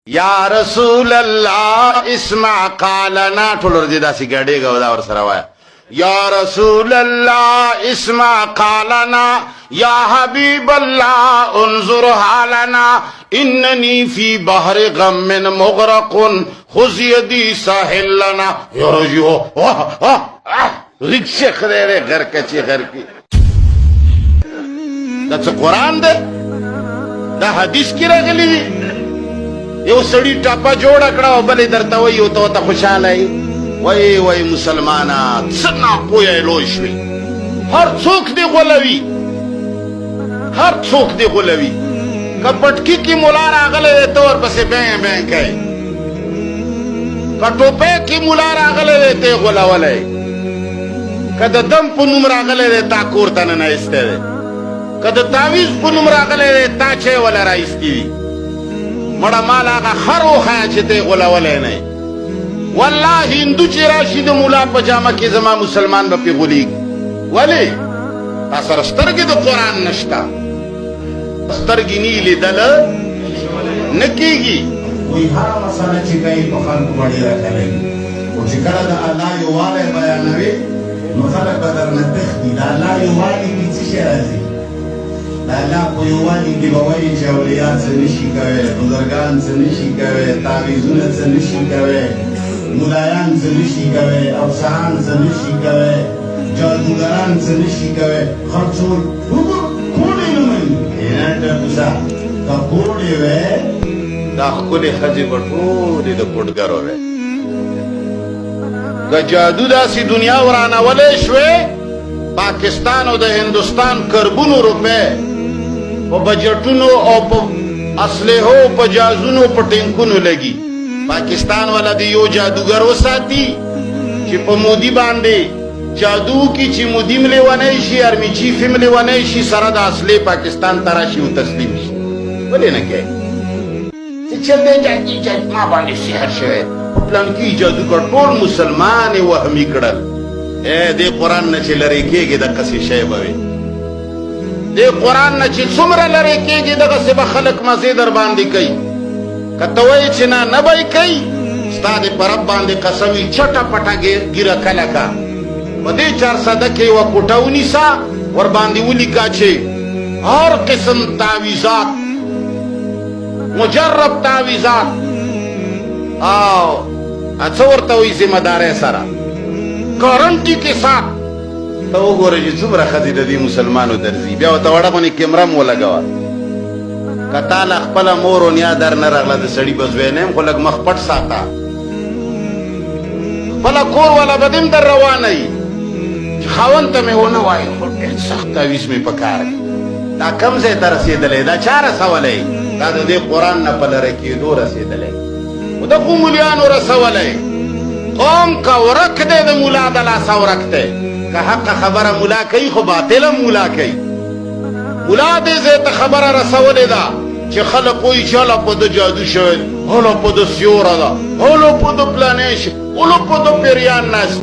یا رسول الله اسمع قالنا ټول ورځ داسې ګډېږه او دا ورسره وایه یا رسول الله اسمع قالنا یا حبیب الله انظر حالنا اننی فی بحر غم مغرق خذ یدی ساحل لنا یرجو رکشے خدای غر کچی غر کی دا څه قرآن ده دا حدیث کې راغلی دی یو سړی ټاپه جوړه کړه او بلې درته وایي او ته ورته خوشحاله یې وایي وایي مسلمانه څه ناپویه لوی شوې هر څوک دې غولوي هر څوک دې غولوي که پټکي کې ملا راغلی دی ته ورپسې بین بین کوې که ټوپۍ کې ملا راغلی دی ته یې غولولی که د دم په نوم راغلی دی تا کور ته ننایستی دی که د تعویز په نوم راغلی دی تا چای وله رایستی وي مړه مال هغه خر وښیه چې ته یې غولولی نه والله هندو چې راشي د ملا په جامه کې زما مسلمان به پې غولیږي ولې تا سره سترګې د قرآن نشته سترګې نه یې لیدله نه کېږي وایي هره مسله چې کوي په خلکو به ډېره ښه لګي خو چې کله د الله یووالی بیانوي نو خلک به درنه تښتي د الله یووالي کې څه شی راځي د الله په یووالي کې به وایي چې اولیا څه نشي کوی بزرګان څه نشي کوی تعویذونه څه نشي کوی ملایان څه نشي کوی افسران څه نشي کوی جادوګران څه نشي کوی هر څوک کوډې نه مني نه ټپوسه که کوډې وې دا ښکلې ښځې به ټولې د کوډګرو وې که جادو داسې دنیا ورانولی شوې پاکستان او د هندوستان کربونو روپۍ په بجټونو او په اسلحو په جازونو په ټینکونو لګي پاکستان والا د یو جادوګر وساتي چې په مودي باندې جادو کې چې مودي م لیونی شي ارمي چیف م لیونی شي سره د اصلې پاکستان ته راشي او تسلیم شي ولې نه کوې چې چل ما باندې سحر شوی په پلانکي جادوګر ټول مسلمان یې وهمي کړل دې قرآن نه چې لرې کېږي دقسې شی به وي دې قرآن نه چې څومره لرې کېږي دغسې به خلک مزې در باندې کوي که ته وایې چې نه به یې کوي ستا دې په رب باندې قسم وي چټه پټه ګیره کله کا په دې 400 کې یوه کوټه ونیسه ورباندې ولیکه چې هر قسم تعویزات مجرب تعویزات او څه ورته وایي ذمه دارۍ سره ګارنټي کې سات ته وګوره چې څومره ښځې د دې مسلمانو درځي بیا ورته وړه غونې کیمره م ولګوه که تا له خپله مور و نیا در نه راغله د سړي به زوی نه یم خو لږ مخ پټ ساته خپله کور والا به دې م در روانه وي چې خاوند ته مې ونه وایي خو ډېر سخت تعویز مې په کار دی دا کم ځای ته رسېدلی دا چا رسولی دا د دې قرآن نه په لرې کېدو رسېدلی خو د خو مولیانو رسولی قوم که ورک دی د ملا د لاسه ورک دی که حقه خبره ملا کوي خو باطله ملا کوي ملا دې ځای ته خبره رسولې ده چې خلک وایي چې هله په ده جادو شوی هله په ده سیوره ده هله په ده پلانې هله په ده پیریان ناست